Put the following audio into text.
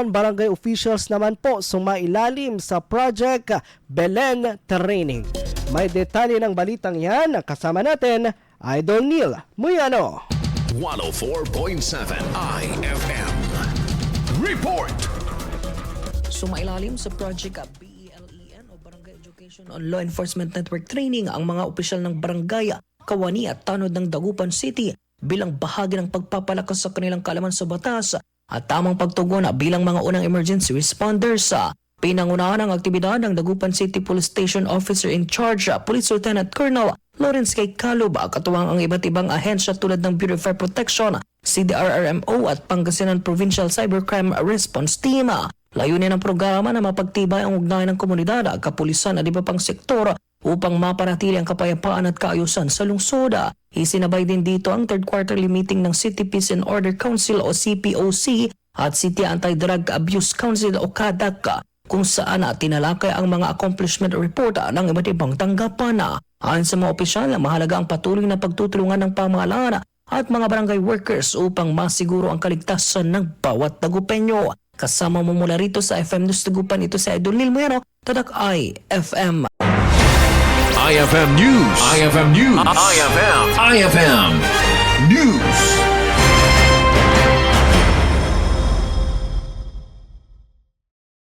Dagupan Barangay officials naman po sumailalim sa Project B.E.L.E.N training. May detalye ng balitang yan, kasama natin, Idol Neil Muyano. 104.7 IFM Report. Sumailalim sa Project B.E.L.E.N o Barangay Education on Law Enforcement Network Training ang mga opisyal ng barangay, kawani at tanod ng Dagupan City bilang bahagi ng pagpapalakas sa kanilang kaalaman sa batas at tamang pagtugon bilang mga unang emergency responders. Pinangunahan ang aktibidad ng Dagupan City Police Station Officer in Charge, Police Lieutenant Colonel Lawrence K. Calub, katuwang ang iba't ibang ahensya tulad ng Bureau of Fire Protection, CDRRMO at Pangasinan Provincial Cybercrime Response Team. Layunin ng programa na mapagtibay ang ugnayan ng komunidad, kapulisan at iba pang sektor upang mapanatili ang kapayapaan at kaayusan sa lungsod. Isinabay din dito ang third quarterly meeting ng City Peace and Order Council o CPOC at City Anti-Drug Abuse Council o CADAC, kung saan tinalakay ang mga accomplishment report ng iba't ibang tanggapan. Ayon sa mga opisyal, mahalaga ang patuloy na pagtutulungan ng pamahalaan at mga barangay workers upang masiguro ang kaligtasan ng bawat Dagupenyo. Kasama mo mula rito sa FM News Dagupan, ito si Idol Neil Muyano, Tadak IFM. IFM News. IFM News. IFM News.